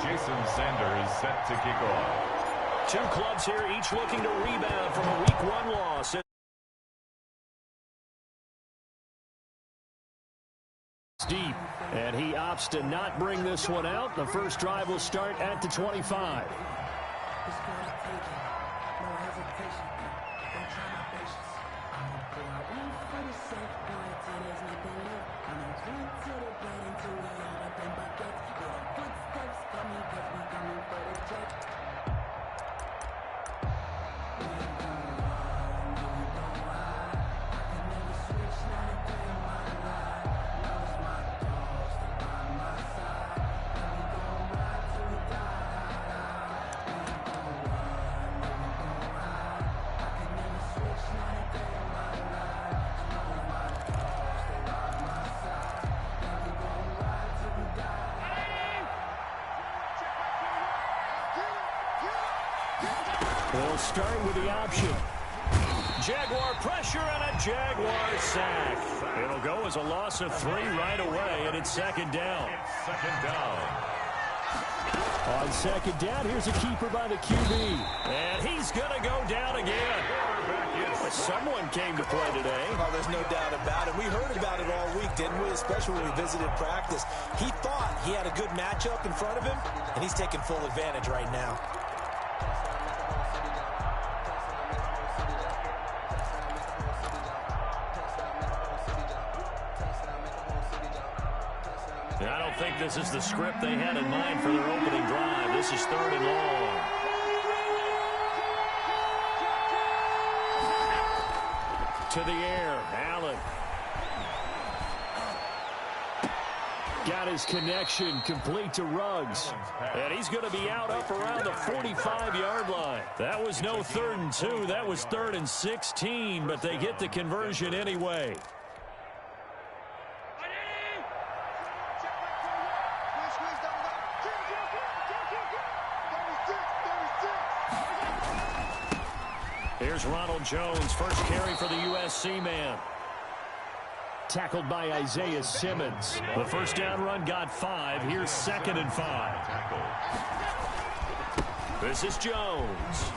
Jason Sanders set to kick off. Two clubs here, each looking to rebound from a Week 1 loss. Deep, and he opts to not bring this one out. The first drive will start at the 25. They'll start with the option. Jaguar pressure and a Jaguar sack. It'll go as a loss of 3 right away, and it's second down. On second down, here's a keeper by the QB. And he's going to go down again. Someone came to play today. Oh, there's no doubt about it. We heard about it all week, didn't we? Especially when we visited practice. He thought he had a good matchup in front of him, and he's taking full advantage right now. I don't think this is the script they had in mind for their opening drive. This is 3rd and long. To the air, Allen. Got his connection complete to Ruggs. And he's going to be out up around the 45-yard line. That was no 3rd and 2. That was 3rd and 16, but they get the conversion anyway. Here's Ronald Jones, first carry for the USC man. Tackled by Isaiah Simmons. The first down run got 5. Here's 2nd and 5. This is Jones.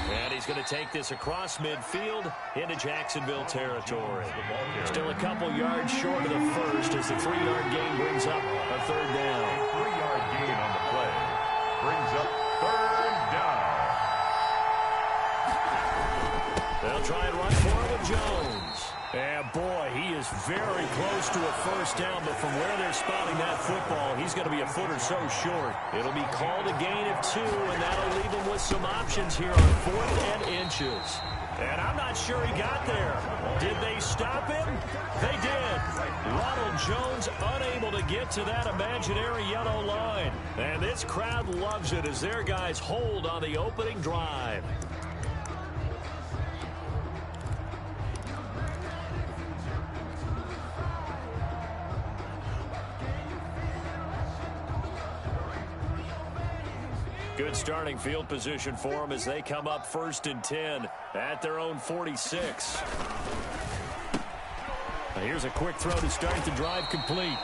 And he's going to take this across midfield into Jacksonville territory. Still a couple yards short of the first as the 3-yard gain brings up a 3rd down. 3-yard gain on the play brings up 3rd down. They'll try and run for it with Jones. And boy, he is very close to a first down, but from where they're spotting that football, he's going to be a foot or so short. It'll be called a gain of 2, and that'll leave him with some options here on 4th and inches. And I'm not sure he got there. Did they stop him? They did. Ronald Jones unable to get to that imaginary yellow line. And this crowd loves it as their guys hold on the opening drive. Good starting field position for them as they come up 1st and 10 at their own 46. Here's a quick throw to start the drive complete.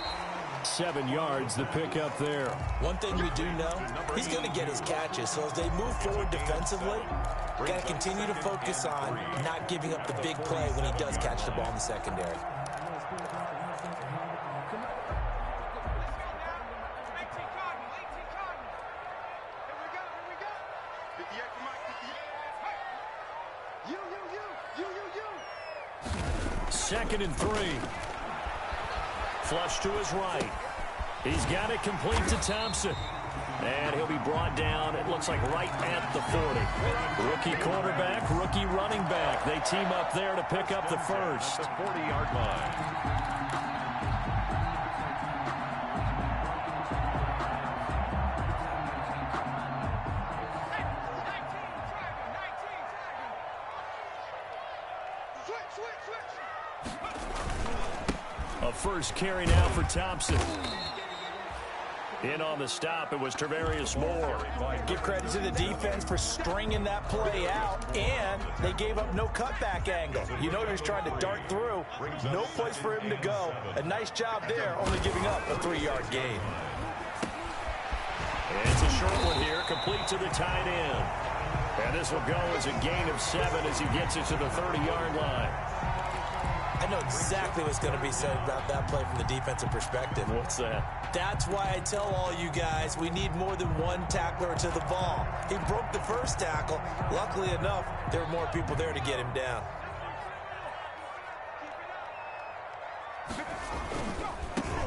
7 yards, the pickup there. One thing we do know, he's going to get his catches. So as they move forward defensively, we've got to continue to focus on not giving up the big play when he does catch the ball in the secondary. Second and 3. Flush to his right. He's got it complete to Thompson. And he'll be brought down, it looks like right at the 40. Rookie quarterback, rookie running back. They team up there to pick up the first. The 40-yard line. A first carry now for Thompson. In on the stop, it was Tarvarius Moore. Give credit to the defense for stringing that play out, and they gave up no cutback angle. You know he was trying to dart through. No place for him to go. A nice job there, only giving up a 3-yard gain. It's a short one here, complete to the tight end. And this will go as a gain of 7 as he gets it to the 30-yard line. I know exactly what's going to be said about that play from the defensive perspective. What's that? That's why I tell all you guys we need more than one tackler to the ball. He broke the first tackle. Luckily enough, there were more people there to get him down.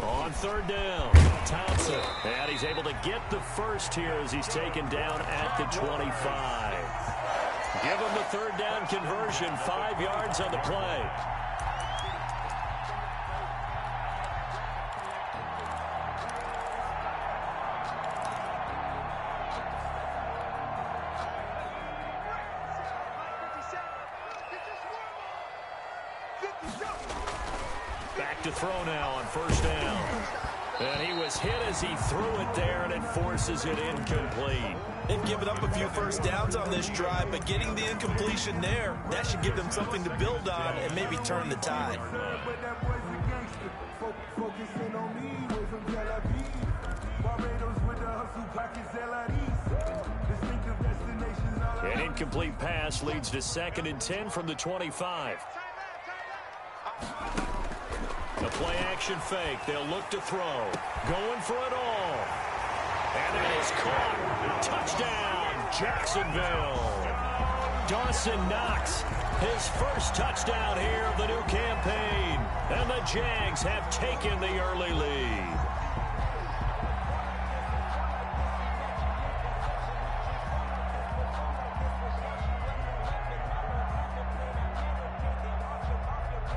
On third down, Thompson. And he's able to get the first here as he's taken down at the 25. Give him the third down conversion, 5 yards on the play. Back to throw now on first down. And he was hit as he threw it there, and it forces it incomplete. They've given up a few first downs on this drive, but getting the incompletion there, that should give them something to build on and maybe turn the tide. An incomplete pass leads to 2nd and 10 from the 25. The play-action fake. They'll look to throw. Going for it all. And it is caught. Touchdown, Jacksonville. Dawson Knox, his first touchdown here of the new campaign. And the Jags have taken the early lead.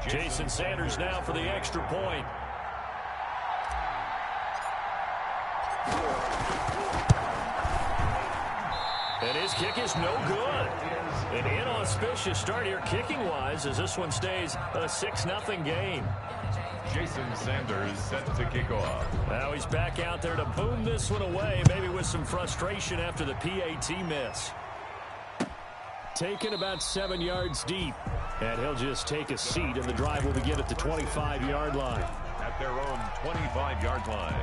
Jason Sanders now for the extra point. And his kick is no good. An inauspicious start here kicking-wise as this one stays a 6-0 game. Jason Sanders set to kick off. Now he's back out there to boom this one away, maybe with some frustration after the PAT miss. Taken about 7 yards deep. And he'll just take a seat, and the drive will begin at the 25-yard line. At their own 25-yard line.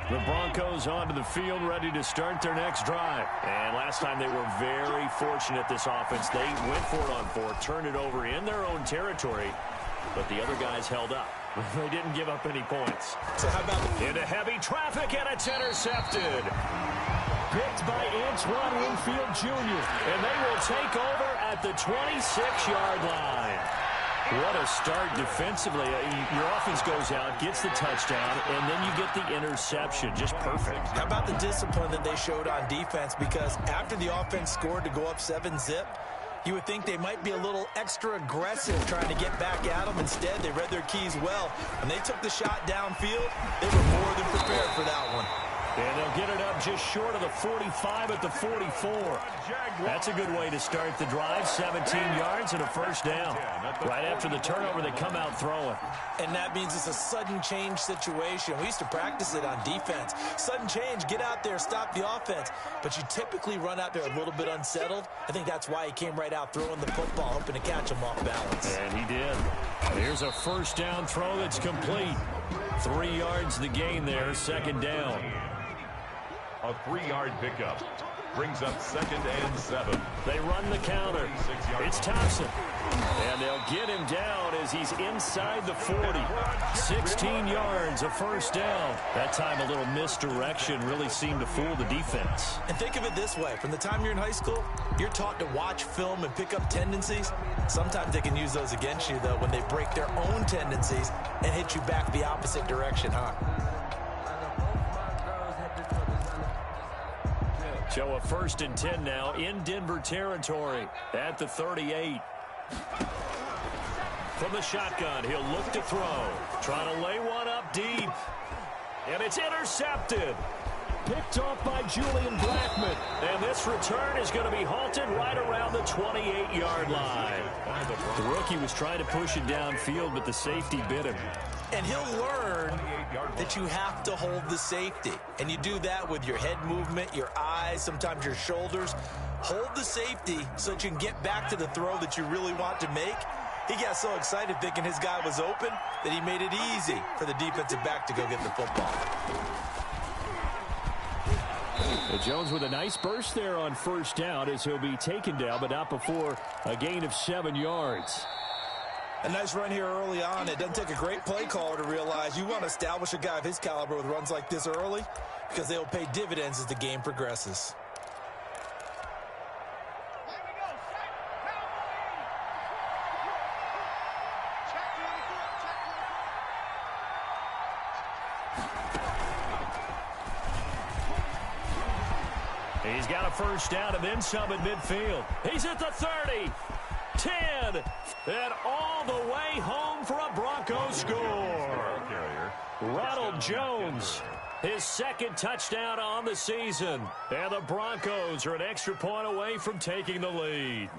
The Broncos onto the field, ready to start their next drive. And last time they were very fortunate, this offense. They went for it on 4, turned it over in their own territory, but the other guys held up. They didn't give up any points. So how about into heavy traffic, and it's intercepted. Picked by Antoine Winfield Jr., and they will take over at the 26-yard line. What a start defensively. Your offense goes out, gets the touchdown, and then you get the interception. Just perfect. How about the discipline that they showed on defense? Because after the offense scored to go up 7-zip, you would think they might be a little extra aggressive trying to get back at them. Instead, they read their keys well. When they took the shot downfield, they were more than prepared for that one. And they'll get it up just short of the 45 at the 44. That's a good way to start the drive. 17 yards and a first down. Right after the turnover, they come out throwing. And that means it's a sudden change situation. We used to practice it on defense. Sudden change, get out there, stop the offense. But you typically run out there a little bit unsettled. I think that's why he came right out throwing the football, hoping to catch him off balance. And he did. Here's a first down throw that's complete. 3 yards the gain there, 2nd down. A 3-yard pickup brings up 2nd and 7. They run the counter. It's Thompson. And they'll get him down as he's inside the 40. 16 yards, a first down. That time a little misdirection really seemed to fool the defense. And think of it this way. From the time you're in high school, you're taught to watch film and pick up tendencies. Sometimes they can use those against you, though, when they break their own tendencies and hit you back the opposite direction, huh? So a 1st and 10 now in Denver territory at the 38. From the shotgun, he'll look to throw. Trying to lay one up deep. And it's intercepted. Picked off by Julian Blackmon. And this return is going to be halted right around the 28-yard line. The rookie was trying to push it downfield, but the safety bit him. And he'll learn that you have to hold the safety. And you do that with your head movement, your eyes, sometimes your shoulders. Hold the safety so that you can get back to the throw that you really want to make. He got so excited thinking his guy was open that he made it easy for the defensive back to go get the football. Jones with a nice burst there on first down as he'll be taken down, but not before a gain of 7 yards. A nice run here early on. It doesn't take a great play caller to realize you want to establish a guy of his caliber with runs like this early because they'll pay dividends as the game progresses. He's got a first down and then some at midfield. He's at the 30, 10, and all the way home for a Broncos score. Ronald Jones, his second touchdown on the season. And the Broncos are an extra point away from taking the lead.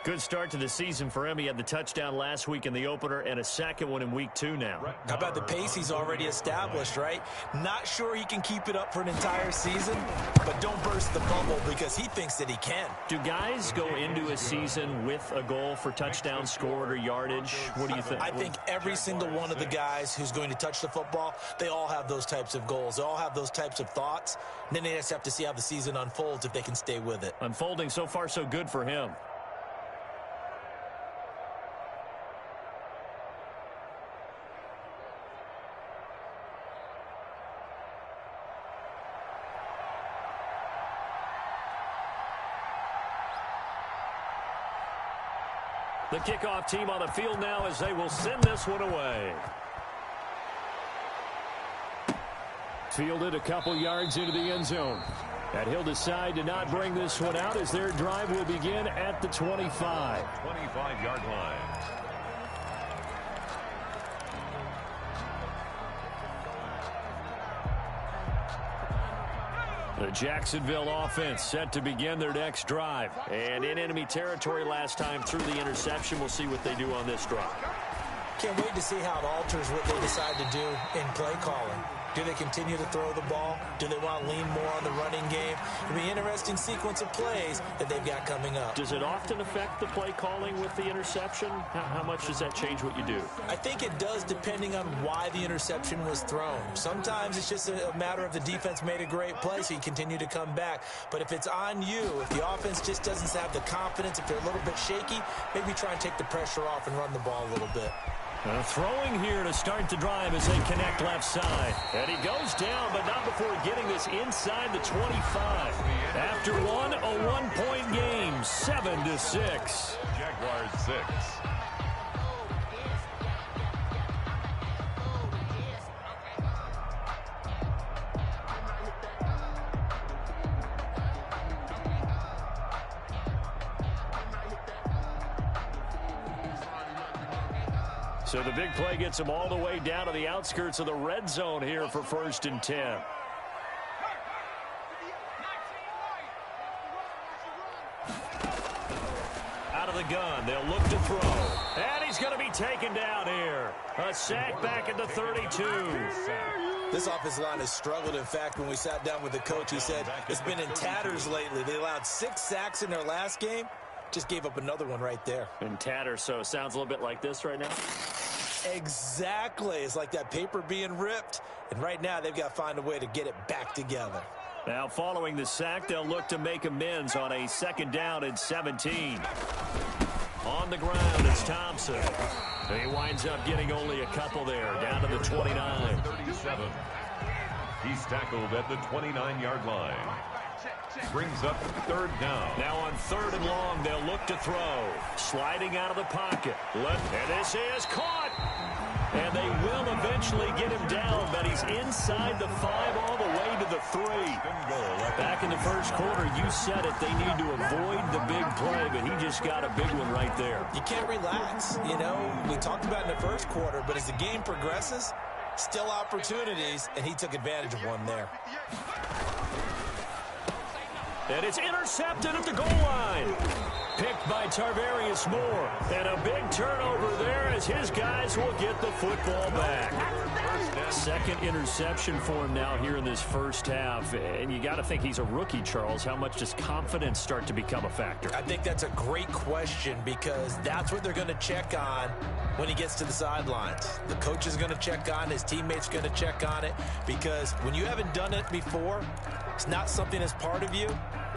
Good start to the season for him. He had the touchdown last week in the opener and a second one in week 2 now. How about the pace he's already established, right? Not sure he can keep it up for an entire season, but don't burst the bubble because he thinks that he can. Do guys go into a season with a goal for touchdown scored or yardage? What do you think? I think every single one of the guys who's going to touch the football, they all have those types of goals. They all have those types of thoughts. And then they just have to see how the season unfolds if they can stay with it. Unfolding so far so good for him. The kickoff team on the field now as they will send this one away. Fielded a couple yards into the end zone. And he'll decide to not bring this one out as their drive will begin at the 25. 25-yard line. The Jacksonville offense set to begin their next drive. And in enemy territory last time through the interception. We'll see what they do on this drive. Can't wait to see how it alters what they decide to do in play calling. Do they continue to throw the ball? Do they want to lean more on the running game? It'll be an interesting sequence of plays that they've got coming up. Does it often affect the play calling with the interception? How much does that change what you do? I think it does depending on why the interception was thrown. Sometimes it's just a matter of the defense made a great play, so you continue to come back. But if it's on you, if the offense just doesn't have the confidence, if they're a little bit shaky, maybe try and take the pressure off and run the ball a little bit. Throwing here to start the drive as they connect left side. And he goes down, but not before getting this inside the 25. After one, a one-point game, 7-6. Jaguars 6. So the big play gets them all the way down to the outskirts of the red zone here for 1st and 10. Out of the gun, they'll look to throw. And he's going to be taken down here. A sack back at the 32. This offensive line has struggled. In fact, when we sat down with the coach, he said it's been in tatters lately. They allowed 6 sacks in their last game. Just gave up another one right there. In tatters, so it sounds a little bit like this right now. Exactly. It's like that paper being ripped. And right now, they've got to find a way to get it back together. Now, following the sack, they'll look to make amends on a 2nd down and 17. On the ground, it's Thompson. He winds up getting only a couple there, down to the 29. 37. He's tackled at the 29-yard line. Brings up 3rd down. Now on 3rd and long, they'll look to throw. Sliding out of the pocket. And this is caught. And they will eventually get him down, but he's inside the 5 all the way to the 3. Back in the first quarter, you said it. They need to avoid the big play, but he just got a big one right there. You can't relax. You know, we talked about in the first quarter, but as the game progresses, still opportunities, and he took advantage of one there. And it's intercepted at the goal line. Picked by Tarvarius Moore. And a big turnover there as his guys will get the football back. Second interception for him now here in this first half. And you got to think he's a rookie, Charles. How much does confidence start to become a factor? I think that's a great question because that's what they're going to check on when he gets to the sidelines. The coach is going to check on, his teammates going to check on it, because when you haven't done it before, it's not something that's part of you.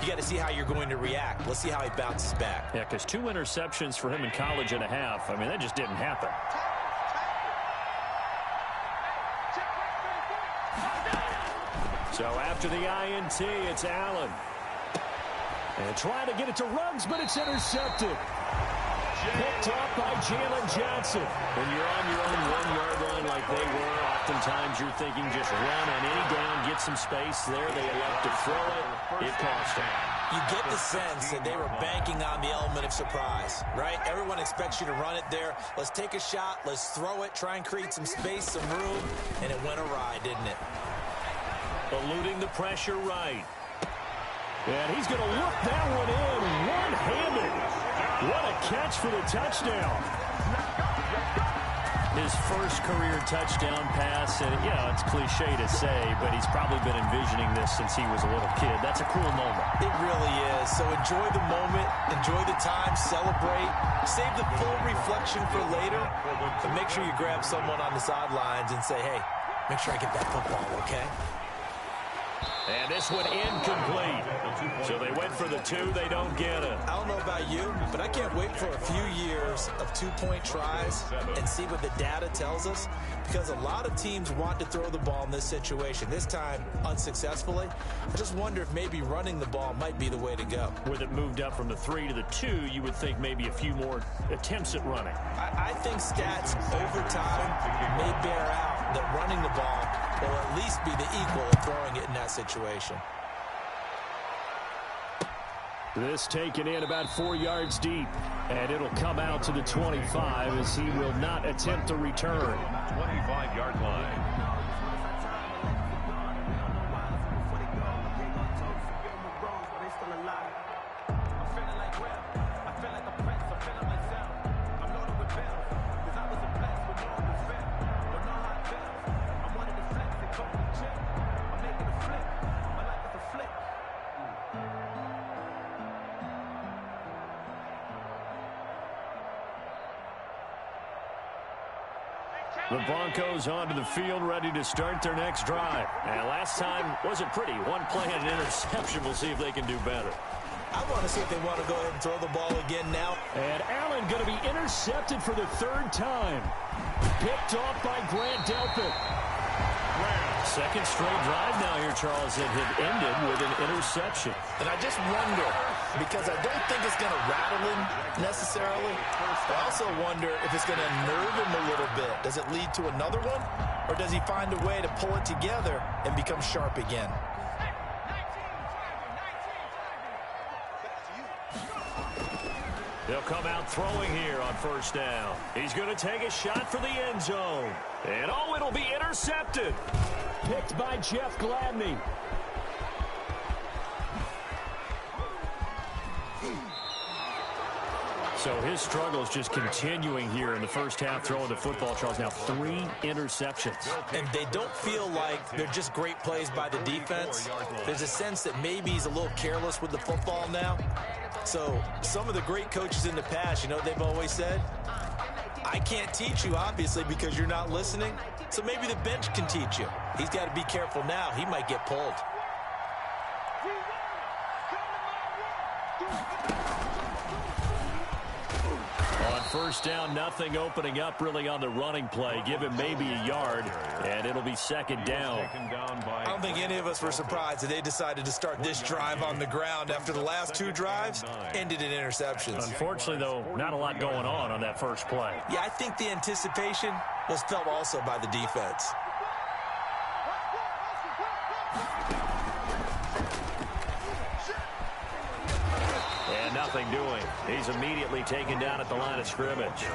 You got to see how you're going to react. Let's see how he bounces back. Yeah, because 2 interceptions for him in college and a half. I mean, that just didn't happen. So after the INT, it's Allen. And trying to get it to Ruggs, but it's intercepted. Picked off by Jalen Johnson. When you're on your own 1-yard line like they were, oftentimes you're thinking just run on any down, get some space there. They elect to throw it. It cost them. You get the sense that they were banking on the element of surprise, right? Everyone expects you to run it there. Let's take a shot. Let's throw it. Try and create some space, some room. And it went awry, didn't it? Eluding the pressure right. And he's going to look that one in one-handed. What a catch for the touchdown. His first career touchdown pass, and yeah, it's cliche to say, but he's probably been envisioning this since he was a little kid. That's a cool moment. It really is. So enjoy the moment, enjoy the time, celebrate, save the full reflection for later, but make sure you grab someone on the sidelines and say, hey, make sure I get that football, okay? And this one incomplete. So they went for the 2. They don't get it. I don't know about you, but I can't wait for a few years of 2-point tries and see what the data tells us, because a lot of teams want to throw the ball in this situation, this time unsuccessfully. I just wonder if maybe running the ball might be the way to go. With it moved up from the 3 to the 2, you would think maybe a few more attempts at running. I think stats over time may bear out that running the ball will at least be the equal of throwing it in that situation. This taken in about 4 yards deep, and it'll come out to the 25 as he will not attempt to return. 25-yard line. The Broncos onto the field, ready to start their next drive. And last time wasn't pretty. One play and an interception. We'll see if they can do better. I want to see if they want to go ahead and throw the ball again now. And Allen going to be intercepted for the 3rd time. Picked off by Grant Delpit. Second straight drive now here, Charles, that had ended with an interception. And I just wonder, because I don't think it's going to rattle him necessarily. I also wonder if it's going to nerve him a little bit. Does it lead to another one? Or does he find a way to pull it together and become sharp again? They'll come out throwing here on first down. He's going to take a shot for the end zone. And oh, it'll be intercepted. Picked by Jeff Gladney. So his struggle is just continuing here in the first half, throwing the football, Charles. Now 3 interceptions. And they don't feel like they're just great plays by the defense. There's a sense that maybe he's a little careless with the football now. So some of the great coaches in the past, you know, they've always said, I can't teach you, obviously, because you're not listening. So maybe the bench can teach you. He's got to be careful now. He might get pulled. On first down, nothing opening up really on the running play. Give him maybe a yard, and it'll be 2nd down. I don't think any of us were surprised that they decided to start this drive on the ground after the last 2 drives ended in interceptions. Unfortunately, though, not a lot going on that first play. Yeah, I think the anticipation was felt also by the defense. And nothing doing. He's immediately taken down at the line of scrimmage.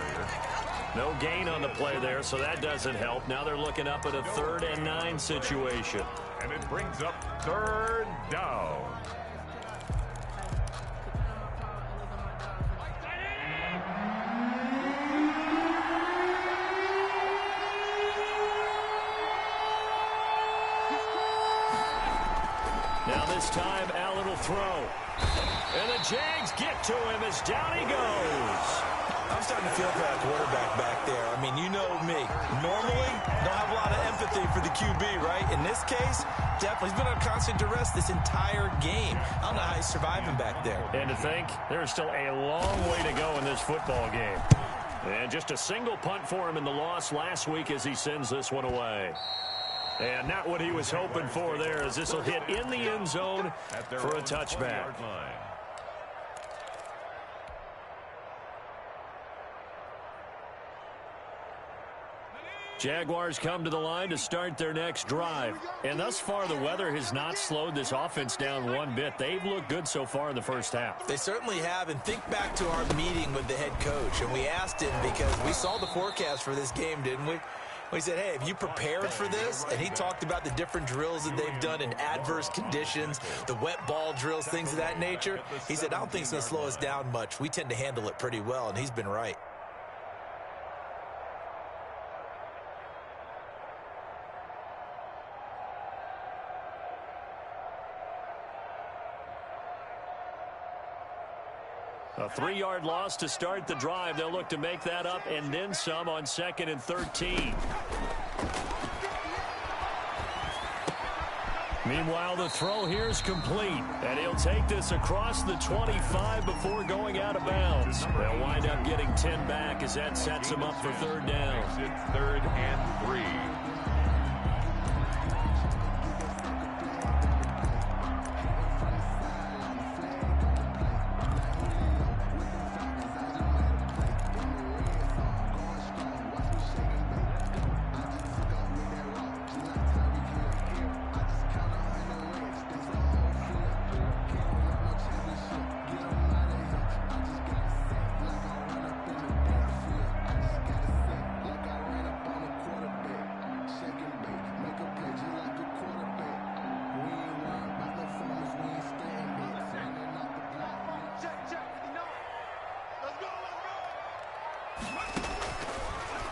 No gain on the play there, so that doesn't help. Now they're looking up at a 3rd and 9 situation. And it brings up 3rd down. this time. Allen will throw. And the Jags get to him as down he goes. I'm starting to feel for that quarterback back there. I mean, you know me. Normally, don't have a lot of empathy for the QB, right? In this case, definitely. He's been under constant duress this entire game. I don't know how he's surviving back there. And to think, there's still a long way to go in this football game. And just a single punt for him in the loss last week as he sends this one away. And not what he was hoping for there, as this will hit in the end zone for a touchback. Jaguars come to the line to start their next drive. And thus far, the weather has not slowed this offense down one bit. They've looked good so far in the first half. They certainly have. And think back to our meeting with the head coach. And we asked him, because we saw the forecast for this game, didn't we? We said, hey, have you prepared for this? And he talked about the different drills that they've done in adverse conditions, the wet ball drills, things of that nature. He said, I don't think it's going to slow us down much. We tend to handle it pretty well, and he's been right. A 3-yard loss to start the drive. They'll look to make that up and then some on 2nd and 13. Meanwhile, the throw here is complete. And he'll take this across the 25 before going out of bounds. They'll wind up getting 10 back as that sets him up for 3rd down. It's 3rd and 3.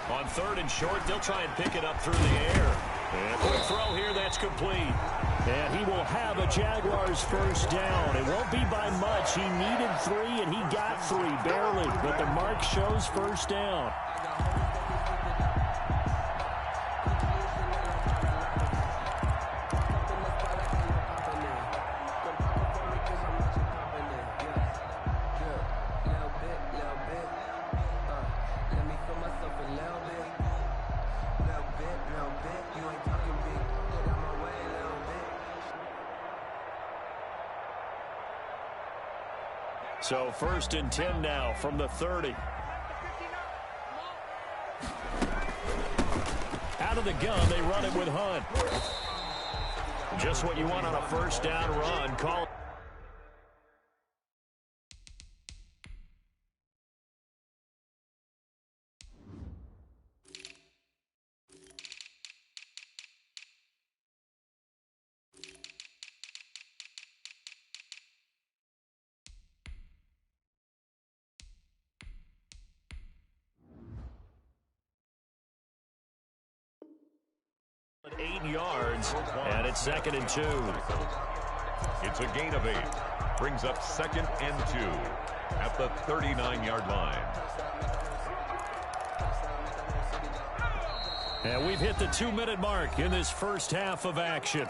On 3rd and short, they'll try and pick it up through the air. And quick throw here, that's complete. And he will have a Jaguars 1st down. It won't be by much. He needed 3, and he got 3, barely. But the mark shows 1st down. So 1st and 10 now from the 30. Out of the gun, they run it with Hunt. Just what you want on a 1st down run. Call. At 8 yards, and it's 2nd and 2. It's a gain of 8. Brings up 2nd and 2 at the 39-yard line. And we've hit the 2-minute mark in this first half of action.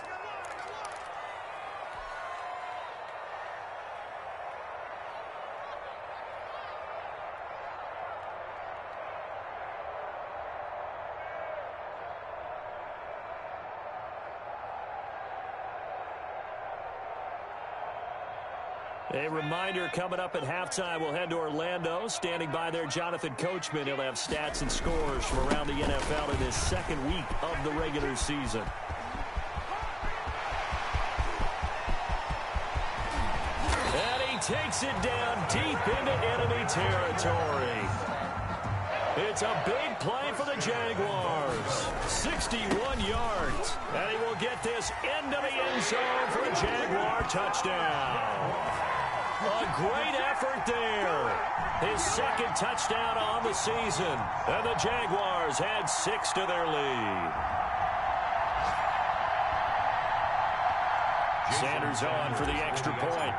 A reminder, coming up at halftime, we'll head to Orlando. Standing by there, Jonathan Coachman. He'll have stats and scores from around the NFL in his 2nd week of the regular season. And he takes it down deep into enemy territory. It's a big play for the Jaguars. 61 yards. And he will get this into the end zone for a Jaguar touchdown. A great effort there. His 2nd touchdown on the season. And the Jaguars add 6 to their lead. Sanders on for the extra point.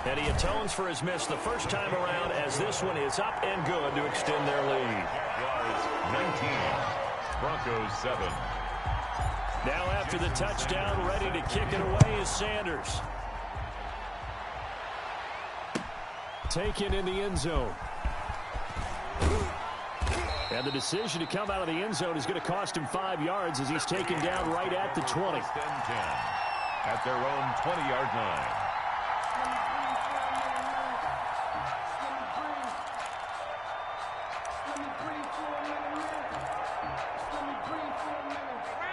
And he atones for his miss the first time around as this one is up and good to extend their lead. Jaguars 19, Broncos 7. Now after the touchdown, ready to kick it away is Sanders. Taken in the end zone. And the decision to come out of the end zone is going to cost him 5 yards as he's taken down right at the 20. At their own 20-yard line.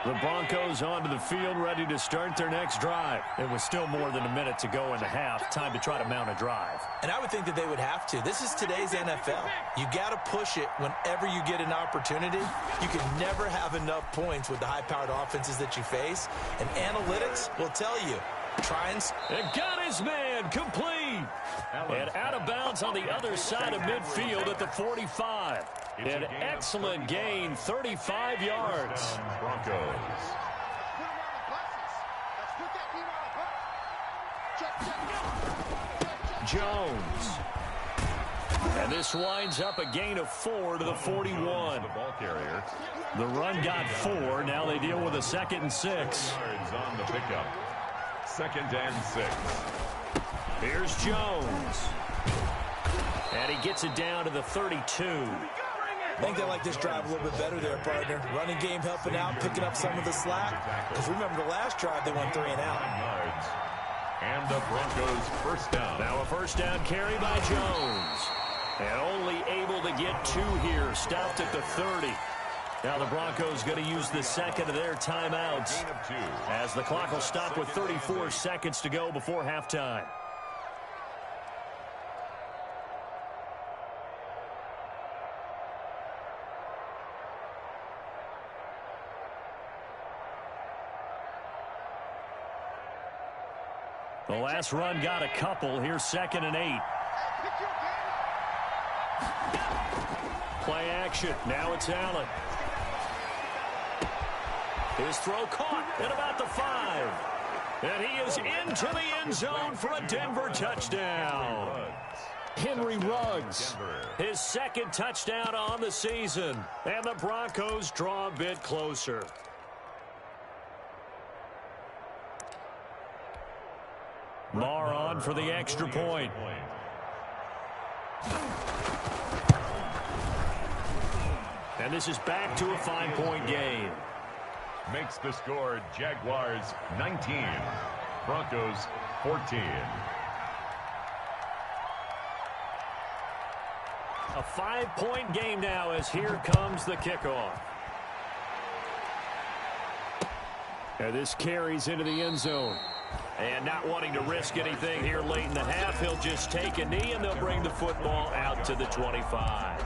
The Broncos onto the field, ready to start their next drive. It was still more than a minute to go in the half. Time to try to mount a drive. And I would think that they would have to. This is today's NFL. You got to push it whenever you get an opportunity. You can never have enough points with the high-powered offenses that you face. And analytics will tell you. Try and got his man complete. And out of bounds on the other side of midfield at the 45. An excellent gain, 35 yards. Broncos. Jones. And this winds up a gain of 4 to the 41. The ball carrier. The run got 4. Now they deal with a 2nd and 6. Yards on the pickup. 2nd and 6. Here's Jones. And he gets it down to the 32. I think they like this drive a little bit better there, partner. Running game helping out, picking up some of the slack. Because remember the last drive, they went 3 and out. Yards. And the Broncos first down. Now a first down carry by Jones. And only able to get 2 here. Stopped at the 30. Now the Broncos going to use the second of their timeouts. Gain of 2. As the clock will stop with 34 seconds to go before halftime. The last run got a couple. Here's 2nd and 8. Play action. Now it's Allen. His throw caught at about the 5. And he is into the end zone for a Denver touchdown. Henry Ruggs, his 2nd touchdown on the season. And the Broncos draw a bit closer. Marr on for the extra point. And this is back to a 5-point game. Makes the score Jaguars 19, Broncos 14. A 5-point game now as here comes the kickoff. And this carries into the end zone. And not wanting to risk anything here late in the half, he'll just take a knee and they'll bring the football out to the 25.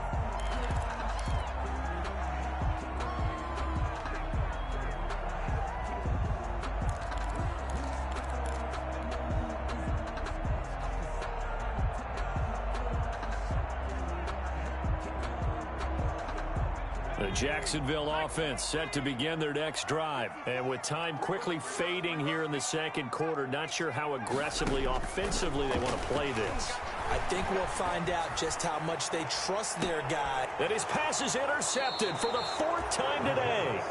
The Jacksonville offense set to begin their next drive. And with time quickly fading here in the 2nd quarter, not sure how aggressively, offensively they want to play this. I think we'll find out just how much they trust their guy. And his pass is intercepted for the 4th time today.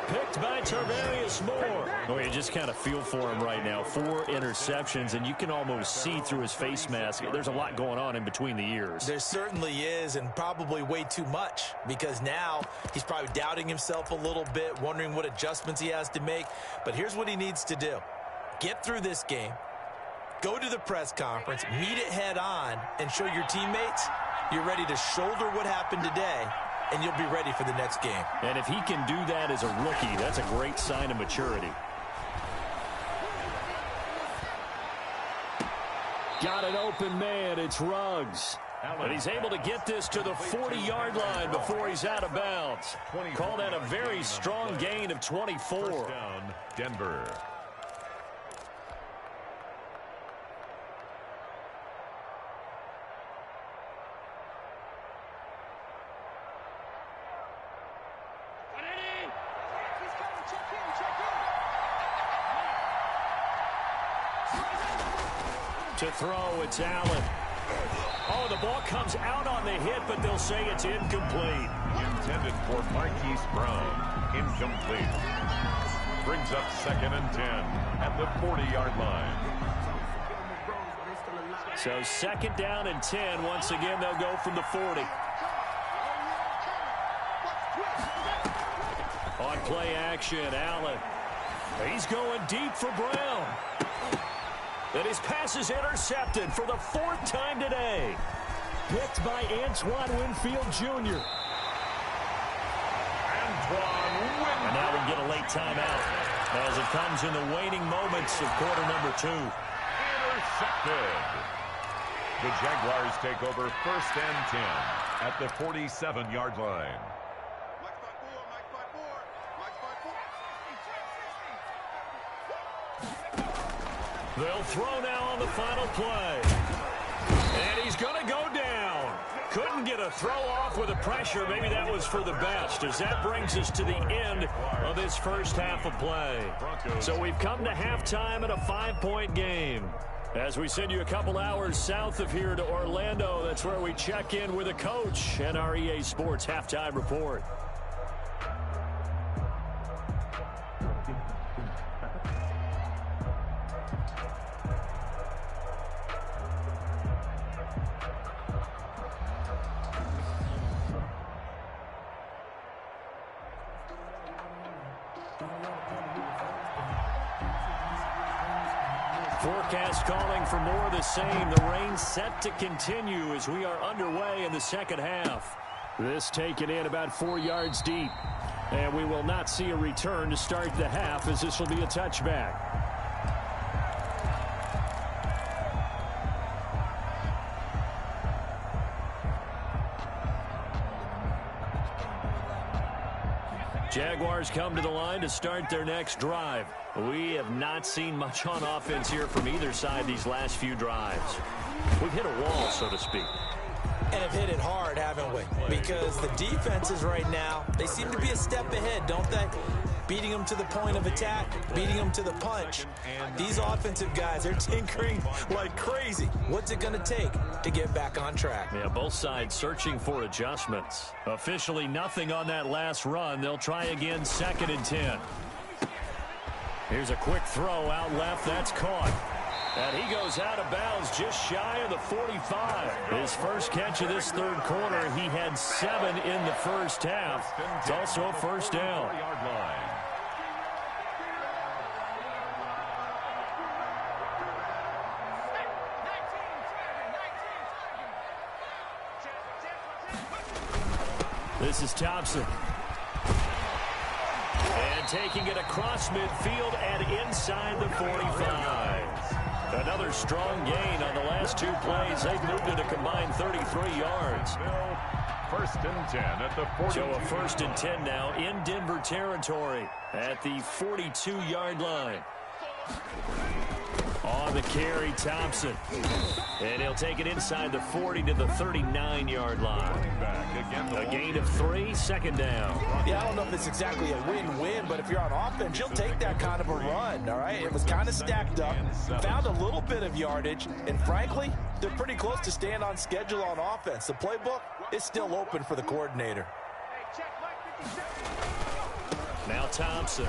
Picked by Tarvarius Moore. Oh, you just kind of feel for him right now. 4 interceptions, and you can almost see through his face mask. There's a lot going on in between the ears. There certainly is, and probably way too much, because now he's probably doubting himself a little bit, wondering what adjustments he has to make. But here's what he needs to do. Get through this game, go to the press conference, meet it head on, and show your teammates you're ready to shoulder what happened today, and you'll be ready for the next game. And if he can do that as a rookie, that's a great sign of maturity. Got an open man. It's Ruggs. But he's able to get this to the 40-yard line before he's out of bounds. Call that a very strong gain of 24. First down, Denver. To throw, it's Allen. Oh, the ball comes out on the hit, but they'll say it's incomplete. Intended for Marquise Brown. Incomplete. Brings up 2nd and 10 at the 40-yard line. So 2nd down and 10. Once again, they'll go from the 40. On play action, Allen. He's going deep for Brown. And his pass is intercepted for the 4th time today. Picked by Antoine Winfield Jr. And now we get a late timeout as it comes in the waning moments of quarter number 2. Intercepted. The Jaguars take over 1st and 10 at the 47-yard line. They'll throw now on the final play. And he's going to go down. Couldn't get a throw off with the pressure. Maybe that was for the best, as that brings us to the end of this first half of play. So we've come to halftime in a 5-point game. As we send you a couple hours south of here to Orlando, that's where we check in with a coach and our EA Sports Halftime Report. Forecast calling for more of the same. The rain set to continue as we are underway in the second half. This taken in about 4 yards deep. And we will not see a return to start the half, as this will be a touchback. Jaguars come to the line to start their next drive. We have not seen much on offense here from either side these last few drives. We've hit a wall, so to speak. And have hit it hard, haven't we? Because the defenses right now, they seem to be a step ahead, don't they? Beating them to the point of attack, beating them to the punch. These offensive guys, they're tinkering like crazy. What's it going to take to get back on track? Yeah, both sides searching for adjustments. Officially nothing on that last run. They'll try again 2nd and 10. Here's a quick throw out left. That's caught. And he goes out of bounds just shy of the 45. His first catch of this third quarter. He had 7 in the first half. It's also a first down. This is Thompson. And taking it across midfield and inside the 45. Another strong gain on the last 2 plays. They've moved it a combined 33 yards. 1st and 10 at the 40. So a 1st and 10 now in Denver territory at the 42-yard line. On the carry, Thompson. And he'll take it inside the 40 to the 39-yard line. A gain of 3, 2nd down. Yeah, I don't know if it's exactly a win-win, but if you're on offense, you'll take that kind of a run, all right? It was kind of stacked up, found a little bit of yardage, and frankly, they're pretty close to staying on schedule on offense. The playbook is still open for the coordinator. Now Thompson.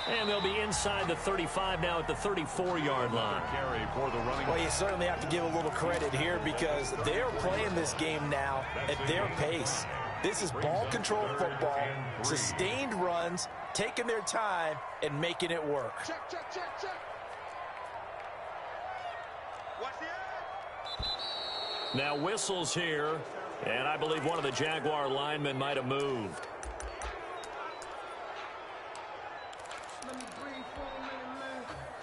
And they'll be inside the 35 now at the 34-yard line. Well, you certainly have to give a little credit here because they're playing this game now at their pace. This is ball control football, sustained runs, taking their time, and making it work. Now whistles here, and I believe one of the Jaguar linemen might have moved.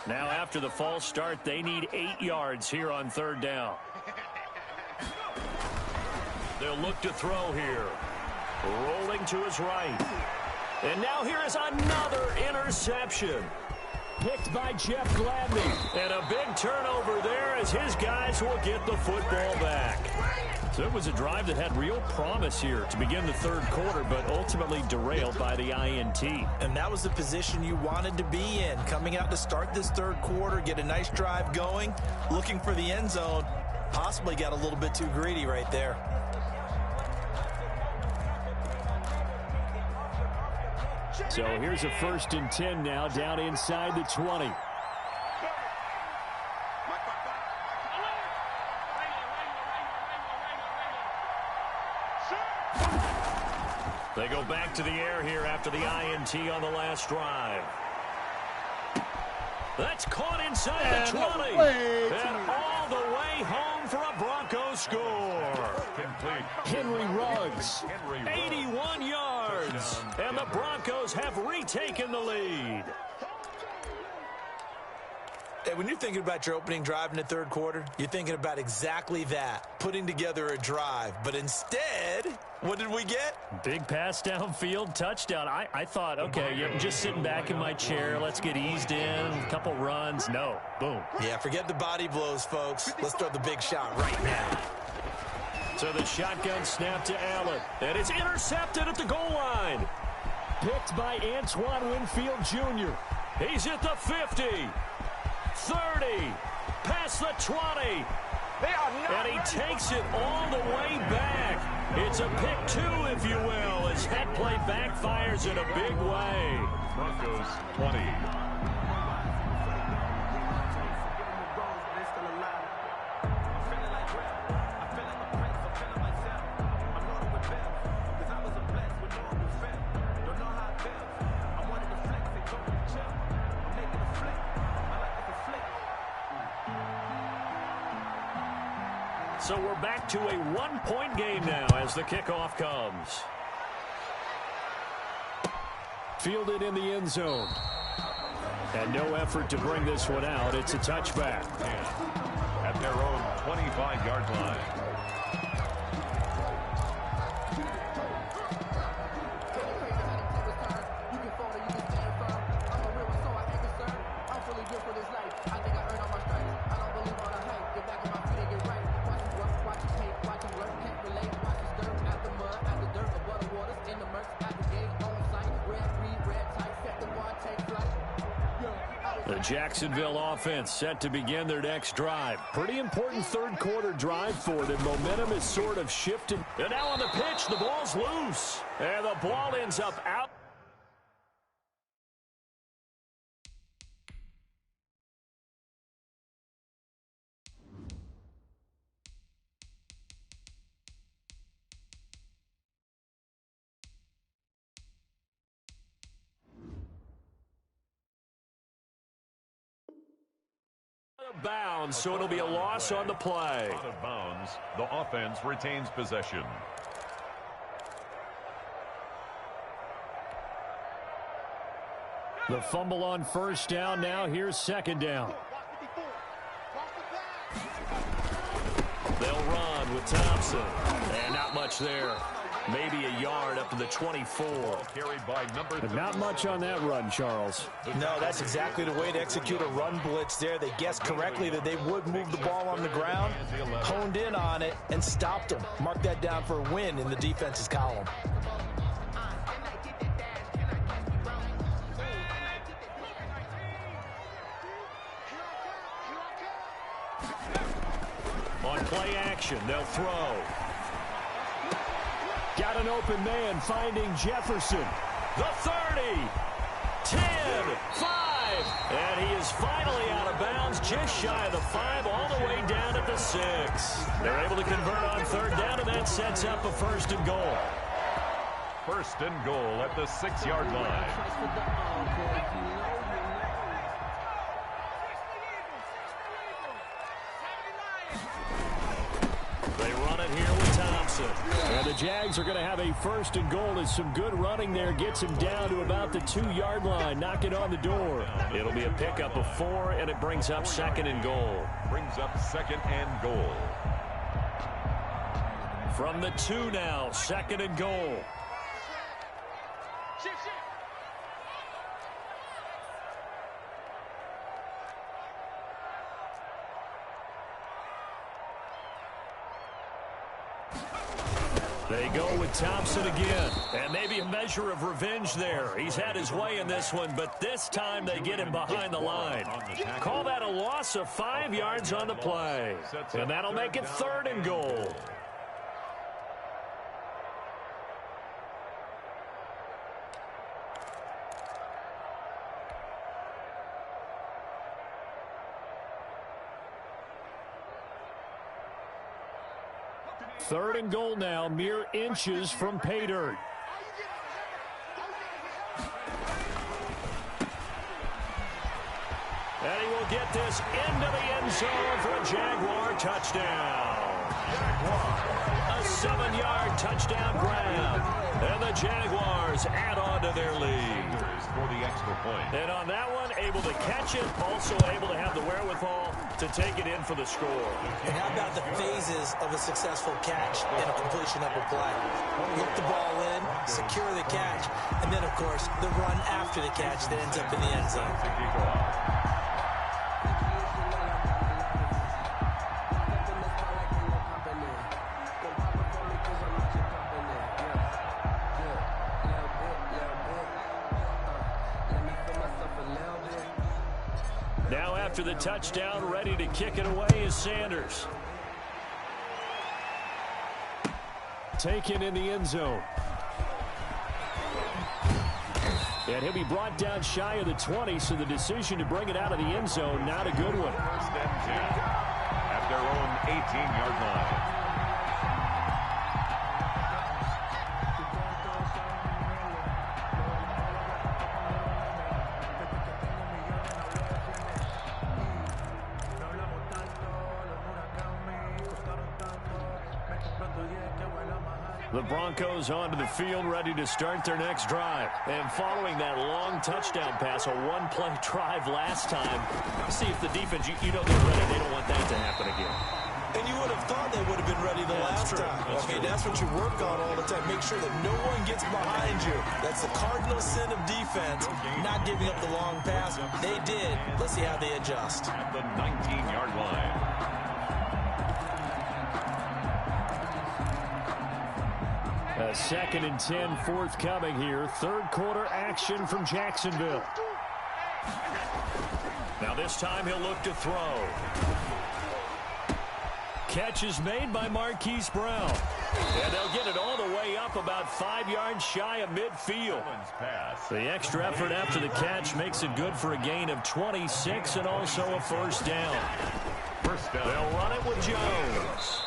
Now after the false start, they need 8 yards here on 3rd down. They'll look to throw here. Rolling to his right. And now here is another interception. Picked by Jeff Gladney. And a big turnover there as his guys will get the football back. So it was a drive that had real promise here to begin the third quarter, but ultimately derailed by the INT. And that was the position you wanted to be in. Coming out to start this third quarter, get a nice drive going, looking for the end zone. Possibly got a little bit too greedy right there. So here's a 1st and 10 now, down inside the 20. They go back to the air here after the INT on the last drive. That's caught inside the 20. And all the way home for a Broncos score. Complete. Henry Ruggs, 81 yards. And the Broncos have retaken the lead. Hey, when you're thinking about your opening drive in the third quarter, you're thinking about exactly that, putting together a drive. But instead, what did we get? Big pass downfield, touchdown. I thought, okay, I'm just sitting back in my chair. Let's get eased in, a couple runs. No, boom. Yeah, forget the body blows, folks. Let's throw the big shot right now. So the shotgun snap to Allen, and it's intercepted at the goal line. Picked by Antoine Winfield Jr. He's at the 50. 30, past the 20, and he takes it all the way back. It's a pick two, if you will, as that play backfires in a big way. Broncos 20. So we're back to a one-point game now as the kickoff comes. Fielded in the end zone. And no effort to bring this one out. It's a touchback. At their own 25-yard line. The Jacksonville offense set to begin their next drive. Pretty important third quarter drive for them. Momentum is sort of shifted. And now on the pitch, the ball's loose. And the ball ends up out. Bounds, so it'll be a loss on the play. Out of bounds, the offense retains possession. The fumble on first down. Now here's second down. They'll run with Thompson. And not much there. Maybe a yard up to the 24. Carried by number 3. But not much on that run, Charles. No, that's exactly the way to execute a run blitz there. They guessed correctly that they would move the ball on the ground, honed in on it, and stopped them. Mark that down for a win in the defense's column. On play action, they'll throw. Got an open man finding Jefferson. The 30, 10, 5, and he is finally out of bounds, just shy of the 5, all the way down at the 6. They're able to convert on third down, and that sets up a 1st and goal. 1st and goal at the 6-yard line. They run it here with Thompson. And the Jags are going to have a 1st and goal as some good running there gets him down to about the 2-yard line. Knock it on the door. It'll be a pickup of 4, and it brings up 2nd and goal. Brings up 2nd and goal. From the 2 now, 2nd and goal. They go with Thompson again. And maybe a measure of revenge there. He's had his way in this one, but this time they get him behind the line. Call that a loss of 5 yards on the play. And that'll make it 3rd and goal. Third and goal now, mere inches from pay dirt. And he will get this into the end zone for a Jaguar touchdown. A 7-yard touchdown grab. And the Jaguars add on to their lead. For the extra point. And on that one, able to catch it, also able to have the wherewithal to take it in for the score. And how about the phases of a successful catch and a completion of a play? Get the ball in, secure the catch, and then, of course, the run after the catch that ends up in the end zone. Now after the touchdown, ready to kick it away is Sanders. Taken in the end zone. And he'll be brought down shy of the 20, so the decision to bring it out of the end zone, not a good one. 1st and 10 at their own 18-yard line. The Broncos onto the field, ready to start their next drive. And following that long touchdown pass, a one-play drive last time, see if the defense, you know they're ready. They don't want that to happen again. And you would have thought they would have been ready the last time. That's what you work on all the time. Make sure that no one gets behind you. That's the cardinal sin of defense, not giving up the long pass. They did. Let's see how they adjust. At the 19-yard line. A 2nd and 10 forthcoming here. Third quarter action from Jacksonville. Now this time he'll look to throw. Catch is made by Marquise Brown. And they'll get it all the way up about 5 yards shy of midfield. The extra effort after the catch makes it good for a gain of 26 and also a first down. They'll run it with Jones.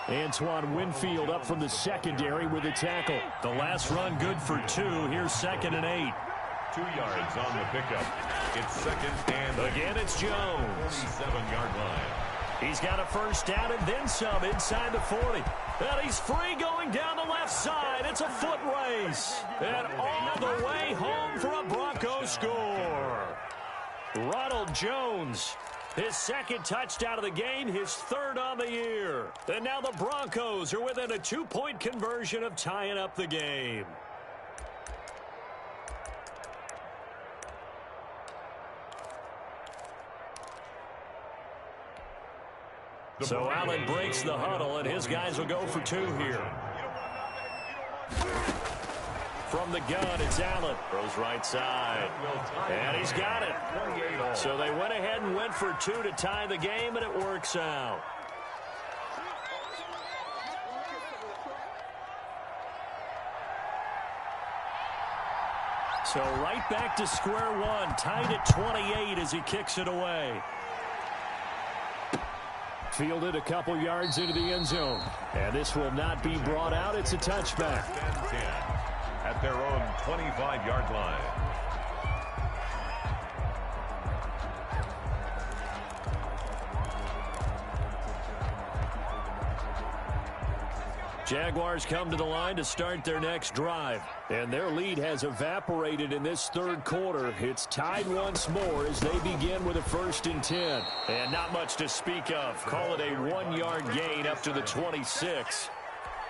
Antoine Winfield up from the secondary with a tackle. The last run good for 2. Here's 2nd and 8. 2 yards on the pickup. It's 2nd and again it's Jones. 47-yard line. He's got a first down and then some inside the 40. And he's free going down the left side. It's a foot race. And all the way home for a Broncos score. Ronald Jones, his 2nd touchdown of the game, his 3rd on the year. And now the Broncos are within a 2-point conversion of tying up the game. So Allen breaks the huddle, and his guys will go for 2 here. From the gun, it's Allen. Throws right side. And he's got it. So they went ahead and went for 2 to tie the game, and it works out. So right back to square one, tied at 28 as he kicks it away. Fielded a couple yards into the end zone. And this will not be brought out. It's a touchback. 10 at their own 25-yard line. Jaguars come to the line to start their next drive. And their lead has evaporated in this third quarter. It's tied once more as they begin with a 1st and 10. And not much to speak of. Call it a 1-yard gain up to the 26.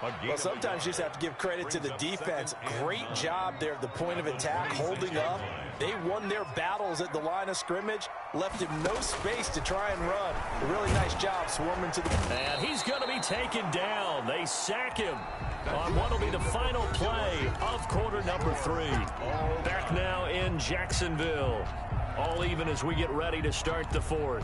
Well, sometimes you just have to give credit to the defense. Great job there at the point of attack, holding up. They won their battles at the line of scrimmage, left him no space to try and run. A really nice job swarming to the... And he's going to be taken down. They sack him on what will be the final play of quarter number 3. Back now in Jacksonville. All even as we get ready to start the 4th.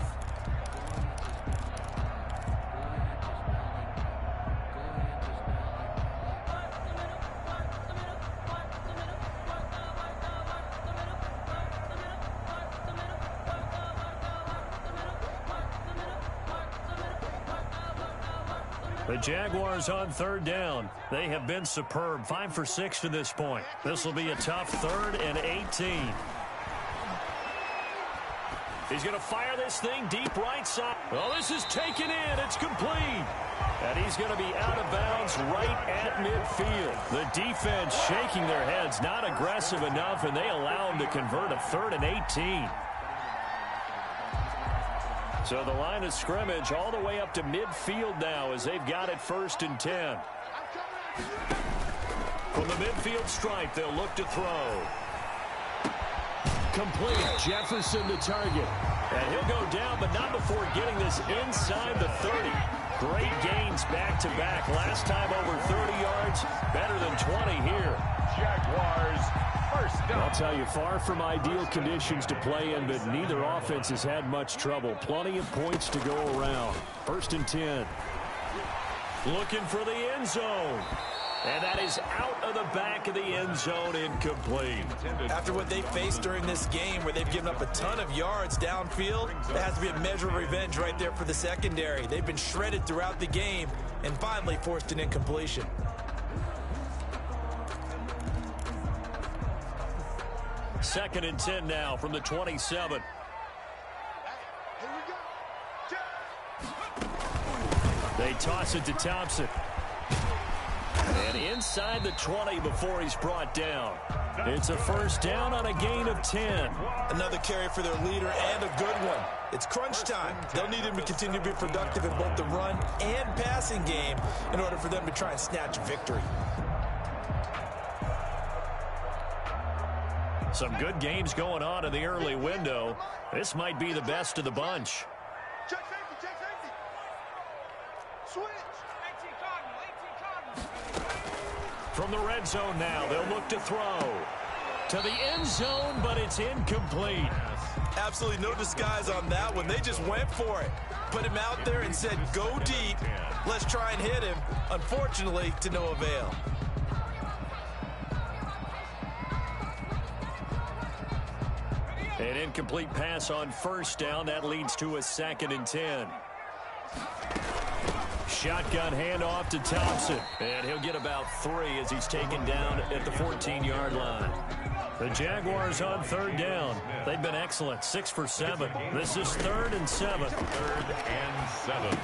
The Jaguars on 3rd down. They have been superb. 5 for 6 to this point. This will be a tough 3rd and 18. He's going to fire this thing deep right side. Well, this is taken in. It's complete. And he's going to be out of bounds right at midfield. The defense shaking their heads, not aggressive enough, and they allow him to convert a 3rd and 18. So the line of scrimmage all the way up to midfield now as they've got it 1st and 10. From the midfield stripe, they'll look to throw. Complete. Jefferson the target. And he'll go down, but not before getting this inside the 30. Great gains back-to-back. Last time over 30 yards, better than 20 here. Jaguars first down. I'll tell you, far from ideal conditions to play in, but neither offense has had much trouble. Plenty of points to go around. 1st and 10. Looking for the end zone. And that is out of the back of the end zone, incomplete. After what they faced during this game where they've given up a ton of yards downfield, that has to be a measure of revenge right there for the secondary. They've been shredded throughout the game and finally forced an incompletion. Second and 10 now from the 27. They toss it to Thompson. And inside the 20 before he's brought down. It's a 1st down on a gain of 10. Another carry for their leader and a good one. It's crunch time. They'll need him to continue to be productive in both the run and passing game in order for them to try and snatch victory. Some good games going on in the early window. This might be the best of the bunch. Check safety. Switch. 18 Cardinal. From the red zone now, they'll look to throw. To the end zone, but it's incomplete. Absolutely no disguise on that one. They just went for it. Put him out there and said, go deep. Let's try and hit him. Unfortunately, to no avail. An incomplete pass on 1st down. That leads to a 2nd and 10. Shotgun handoff to Thompson. And he'll get about 3 as he's taken down at the 14-yard line. The Jaguars on 3rd down. They've been excellent. 6 for 7. This is 3rd and 7. 3rd and 7.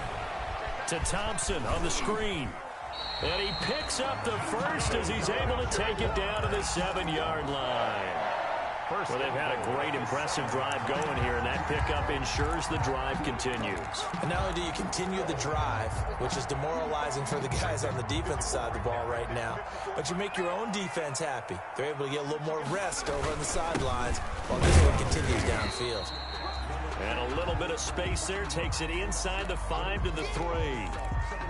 To Thompson on the screen. And he picks up the 1st as he's able to take it down to the 7-yard line. Well, they've had a great, impressive drive going here, and that pickup ensures the drive continues. And not only do you continue the drive, which is demoralizing for the guys on the defense side of the ball right now, but you make your own defense happy. They're able to get a little more rest over on the sidelines while this one continues downfield. And a little bit of space there takes it inside the 5 to the 3.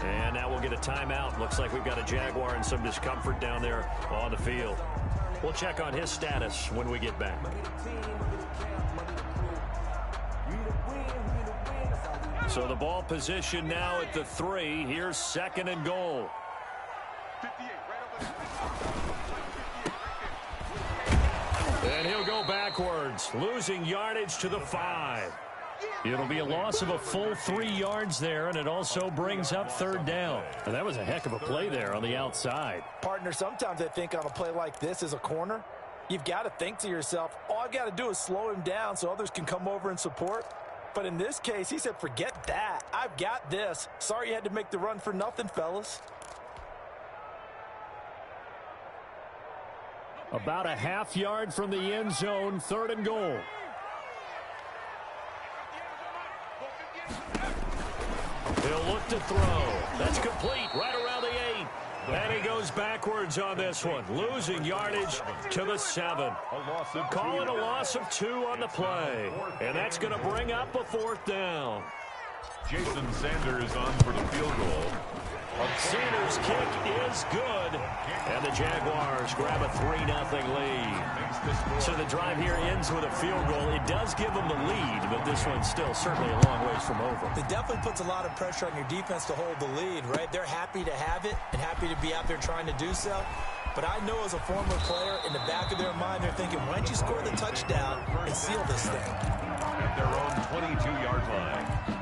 And now we'll get a timeout. Looks like we've got a Jaguar in some discomfort down there on the field. We'll check on his status when we get back. So the ball position now at the 3. Here's 2nd and goal. And he'll go backwards, losing yardage to the 5. It'll be a loss of a full 3 yards there, and it also brings up 3rd down. And that was a heck of a play there on the outside. Partner, sometimes I think on a play like this as a corner, you've got to think to yourself, all I've got to do is slow him down so others can come over and support. But in this case, he said, forget that. I've got this. Sorry you had to make the run for nothing, fellas. About a half yard from the end zone, 3rd and goal. He'll look to throw. That's complete right around the 8. And he goes backwards on this one, losing yardage to the 7. We call it a loss of 2 on the play, and that's going to bring up a 4th down. Jason Sanders on for the field goal. Sanders' kick is good, and the Jaguars grab a 3-0 lead. So the drive here ends with a field goal. It does give them the lead, but this one's still certainly a long ways from over. It definitely puts a lot of pressure on your defense to hold the lead, right? They're happy to have it and happy to be out there trying to do so. But I know as a former player, in the back of their mind, they're thinking, why don't you score the touchdown and seal this thing? At their own 22-yard line.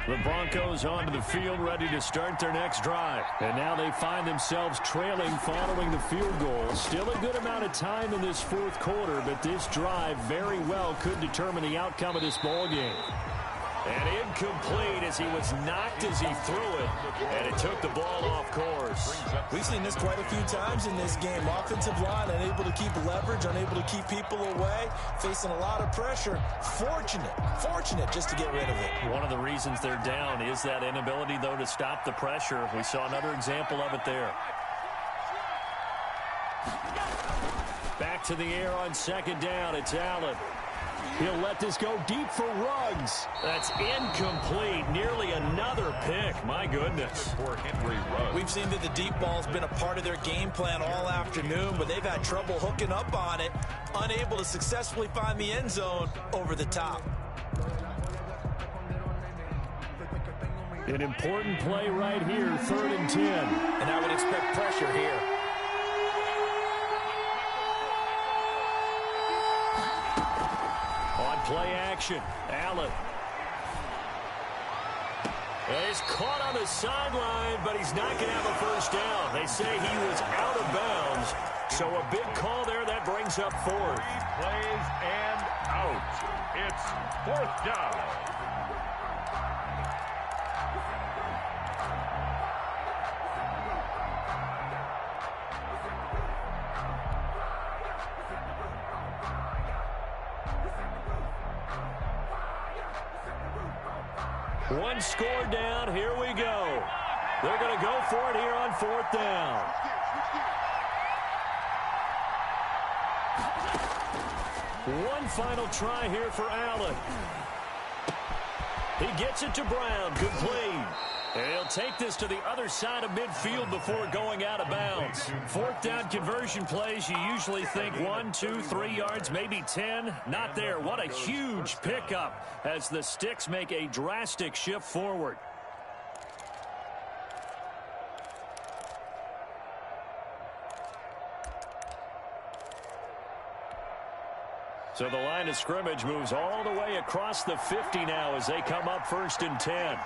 The Broncos onto the field, ready to start their next drive. And now they find themselves trailing following the field goal. Still a good amount of time in this 4th quarter, but this drive very well could determine the outcome of this ball game. And incomplete as he was knocked as he threw it, and it took the ball off course. We've seen this quite a few times in this game. Offensive line unable to keep leverage, unable to keep people away, facing a lot of pressure. Fortunate just to get rid of it. One of the reasons they're down is that inability, though, to stop the pressure. We saw another example of it there. Back to the air on 2nd down. It's Allen. He'll let this go deep for Ruggs. That's incomplete. Nearly another pick. My goodness. For Henry Ruggs. We've seen that the deep ball's been a part of their game plan all afternoon, but they've had trouble hooking up on it, unable to successfully find the end zone over the top. An important play right here, 3rd and 10. And I would expect pressure here. Play action. Allen. He's caught on the sideline, but he's not going to have a first down. They say he was out of bounds. So a big call there. That brings up 4th. Plays and out. It's 4th down. One score down. Here we go. They're going to go for it here on 4th down. One final try here for Allen. He gets it to Brown. Complete. And he'll take this to the other side of midfield before going out of bounds. 4th down conversion plays, you usually think 1, 2, 3 yards, maybe 10. Not there. What a huge pickup as the Sticks make a drastic shift forward. So the line of scrimmage moves all the way across the 50 now as they come up 1st and 10.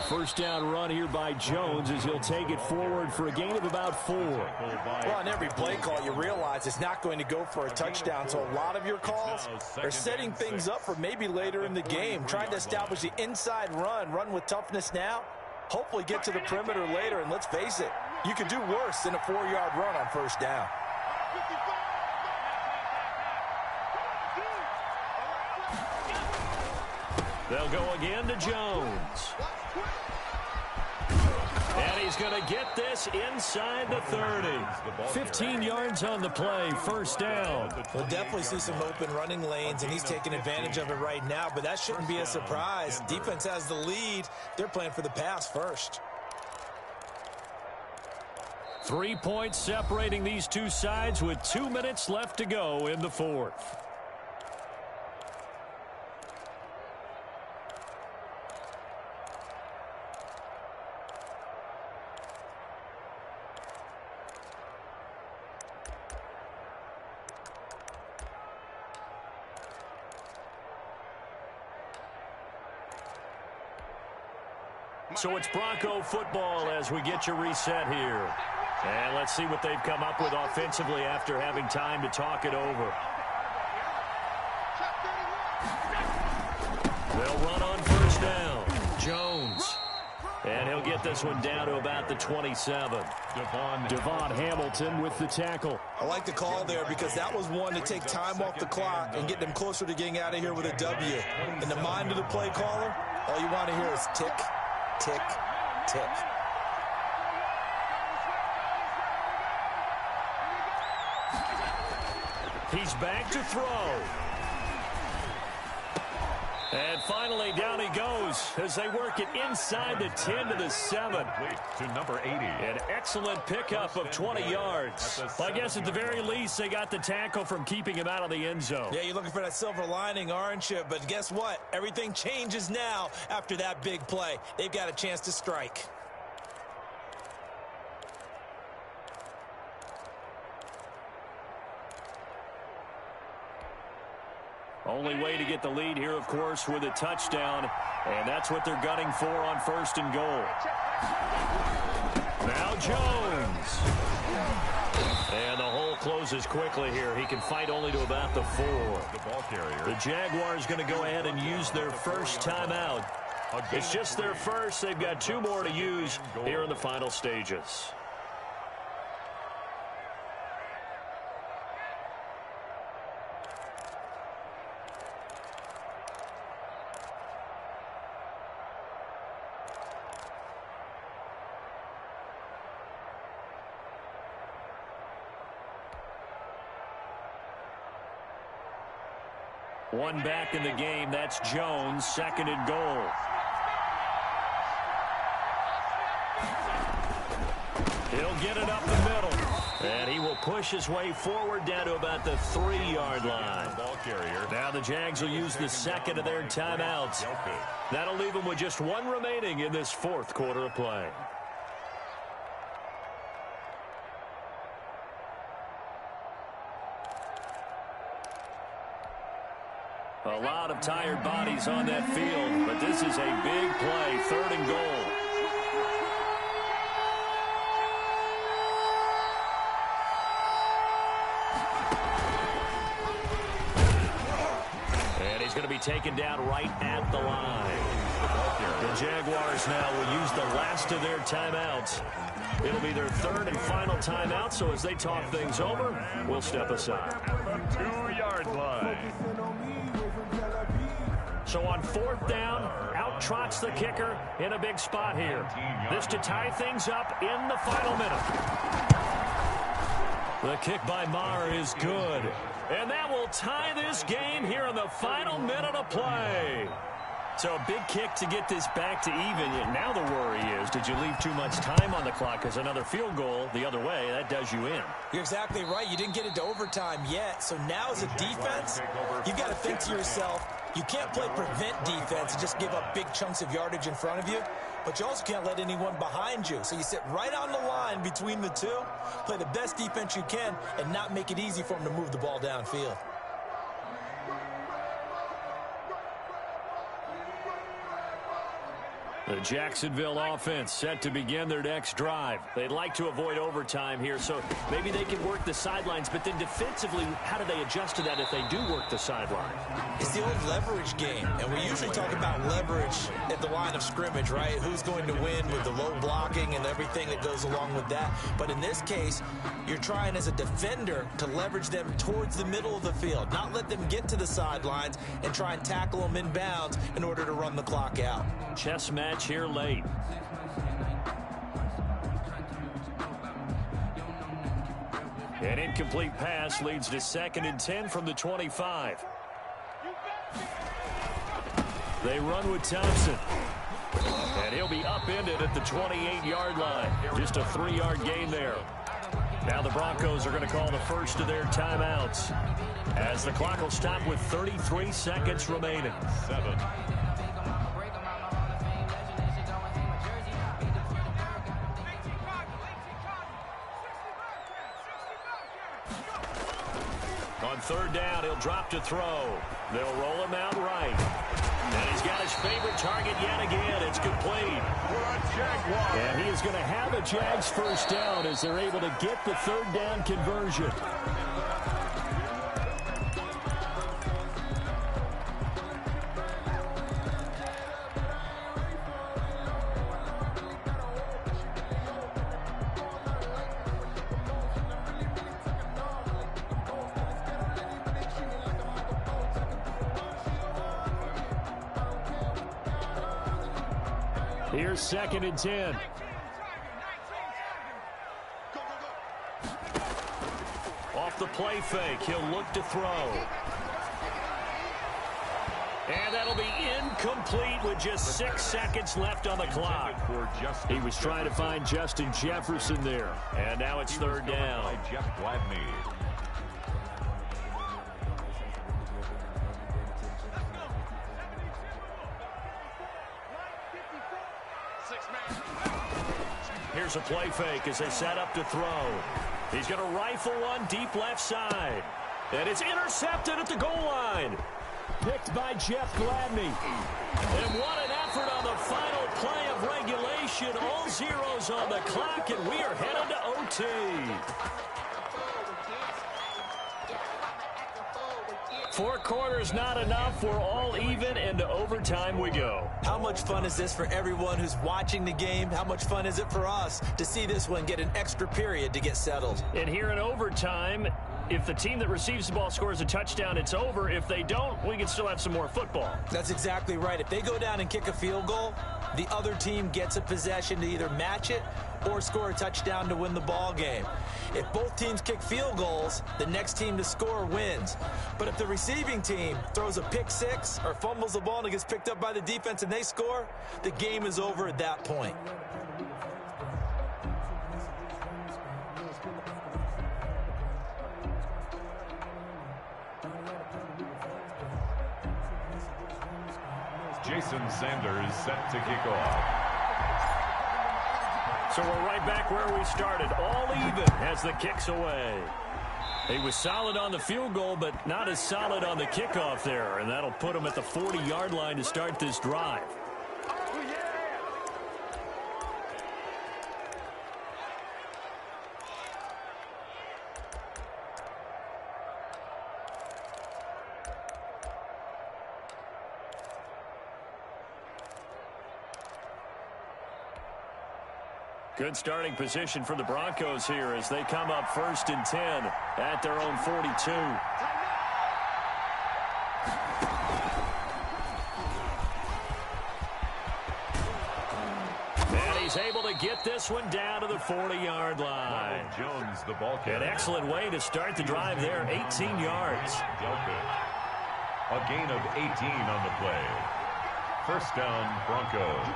First down run here by Jones as he'll take it forward for a gain of about 4. Well, on every play call, you realize it's not going to go for a touchdown, so a lot of your calls are setting things up for maybe later in the game, trying to establish the inside run with toughness now, hopefully get to the perimeter later, and let's face it, you can do worse than a 4-yard run on 1st down. They'll go again to Jones. And he's going to get this inside the 30. 15 yards on the play, 1st down. We'll definitely see some open running lanes, and he's taking advantage of it right now, but that shouldn't be a surprise. Defense has the lead. They're playing for the pass first. 3 points separating these two sides with 2 minutes left to go in the 4th. So it's Bronco football as we get you reset here. And let's see what they've come up with offensively after having time to talk it over. They'll run on 1st down. Jones. And he'll get this one down to about the 27. Devon Hamilton with the tackle. I like the call there because that was one to take time off the clock and get them closer to getting out of here with a W. In the mind of the play caller, all you want to hear is tick, tick, tick. He's back to throw. And finally, down he goes as they work it inside the 10 to the 7. To number 80. An excellent pickup of 20 yards. I guess at the very least, they got the tackle from keeping him out of the end zone. Yeah, you're looking for that silver lining, aren't you? But guess what? Everything changes now after that big play. They've got a chance to strike. Only way to get the lead here, of course, with a touchdown. And that's what they're gunning for on 1st and goal. Now Jones. And the hole closes quickly here. He can fight only to about the 4. The ball carrier. The Jaguars going to go ahead and use their first timeout. It's just their first. They've got 2 more to use here in the final stages. One back in the game. That's Jones. 2nd and goal. He'll get it up the middle. And he will push his way forward down to about the 3-yard line. Ball carrier. Now the Jags will use the 2nd of their timeouts. That'll leave them with just 1 remaining in this 4th quarter of play. A lot of tired bodies on that field, but this is a big play, 3rd and goal. And he's going to be taken down right at the line. The Jaguars now will use the last of their timeouts. It'll be their 3rd and final timeout, so as they talk things over, we'll step aside. 2-yard line. So on 4th down, out trots the kicker in a big spot here. This to tie things up in the final minute. The kick by Maher is good. And that will tie this game here in the final minute of play. So a big kick to get this back to even. Now the worry is, did you leave too much time on the clock? Because another field goal the other way, that does you in. You're exactly right. You didn't get it to overtime yet. So now as a defense, you've got to think to yourself, you can't play prevent defense and just give up big chunks of yardage in front of you. But you also can't let anyone behind you. So you sit right on the line between the two, play the best defense you can, and not make it easy for them to move the ball downfield. The Jacksonville offense set to begin their next drive. They'd like to avoid overtime here, so maybe they can work the sidelines, but then defensively, how do they adjust to that if they do work the sideline? It's the old leverage game, and we usually talk about leverage at the line of scrimmage, right? Who's going to win with the low blocking and everything that goes along with that. But in this case, you're trying as a defender to leverage them towards the middle of the field, not let them get to the sidelines and try and tackle them in bounds in order to run the clock out. Chess match here late. An incomplete pass leads to 2nd and 10 from the 25. They run with Thompson. And he'll be upended at the 28-yard line. Just a 3-yard gain there. Now the Broncos are going to call the first of their timeouts as the clock will stop with 33 seconds remaining. 7. On 3rd down, he'll drop to throw. They'll roll him out right. And he's got his favorite target yet again. It's complete. And he is going to have a Jags first down as they're able to get the 3rd down conversion. Here's 2nd and 10. Off the play fake, he'll look to throw. And that'll be incomplete with just 6 seconds left on the clock. He was trying to find Justin Jefferson there. And now it's 3rd down. Jeff Gladney. Here's a play fake as they set up to throw. He's going to rifle one deep left side. And it's intercepted at the goal line. Picked by Jeff Gladney. And what an effort on the final play of regulation. All zeros on the clock, and we are headed to OT. 4 quarters not enough. We're all even, and to overtime we go. How much fun is this for everyone who's watching the game? How much fun is it for us to see this one get an extra period to get settled? And here in overtime, if the team that receives the ball scores a touchdown, it's over. If they don't, we can still have some more football. That's exactly right. If they go down and kick a field goal, the other team gets a possession to either match it or score a touchdown to win the ball game. If both teams kick field goals, the next team to score wins. But if the receiving team throws a pick six or fumbles the ball and it gets picked up by the defense and they score, the game is over at that point. Jason Sanders set to kick off. So we're right back where we started, all even as the kick's away. He was solid on the field goal, but not as solid on the kickoff there, and that'll put him at the 40-yard line to start this drive. Good starting position for the Broncos here as they come up 1st and 10 at their own 42. And he's able to get this one down to the 40-yard line. Jones, the ball carrier. An excellent way to start the drive there, 18 yards. A gain of 18 on the play. 1st down, Broncos.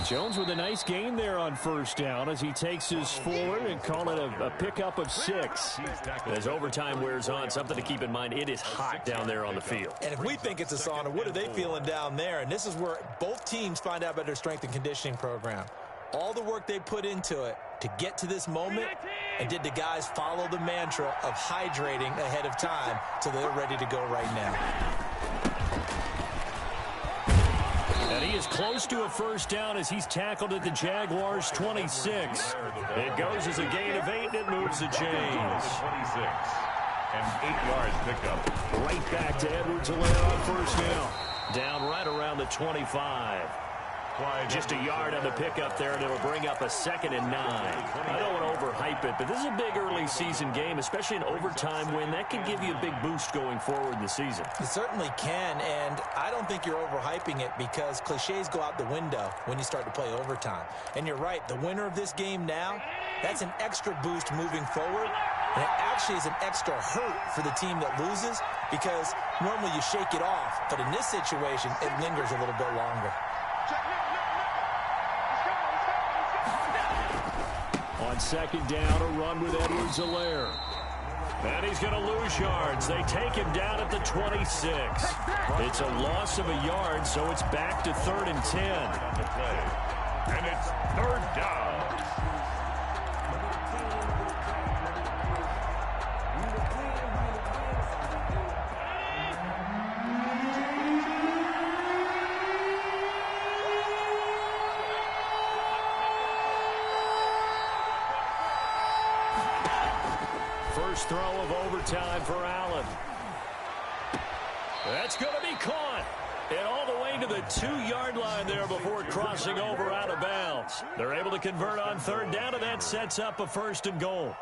Jones with a nice gain there on 1st down as he takes his forward and call it a pickup of 6. As overtime wears on, something to keep in mind, it is hot down there on the field. And if we think it's a sauna, what are they feeling down there? And this is where both teams find out about their strength and conditioning program. All the work they put into it to get to this moment, and did the guys follow the mantra of hydrating ahead of time so they're ready to go right now. And he is close to a 1st down as he's tackled at the Jaguars' 26. It goes as a gain of 8, and it moves the chains. 26. And 8-yard pickup. Right back to Edwards-Helaire on 1st down. Down right around the 25. Just a yard on the pickup there, and it'll bring up a 2nd and 9. I don't want to overhype it, but this is a big early season game, especially an overtime win. That can give you a big boost going forward in the season. It certainly can, and I don't think you're overhyping it because cliches go out the window when you start to play overtime. And you're right, the winner of this game now, that's an extra boost moving forward. And it actually is an extra hurt for the team that loses because normally you shake it off, but in this situation, it lingers a little bit longer. On 2nd down, a run with Edwards-Helaire. And he's going to lose yards. They take him down at the 26. It's a loss of a yard, so it's back to 3rd and 10. And it's 3rd down. First throw of overtime for Allen. That's going to be caught. And all the way to the 2-yard line there before crossing over out of bounds. They're able to convert on 3rd down, and that sets up a 1st and goal.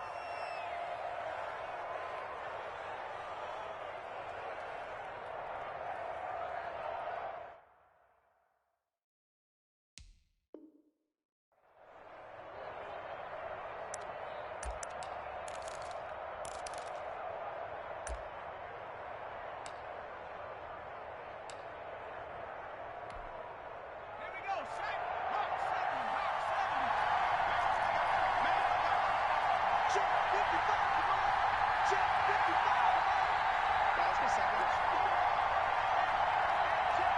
Check 55, come on. Check 55, come on. Guys, get seconds. Check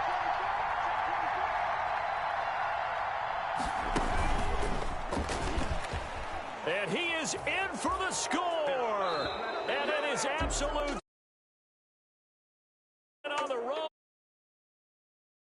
24. And he is in for the score. And it is absolute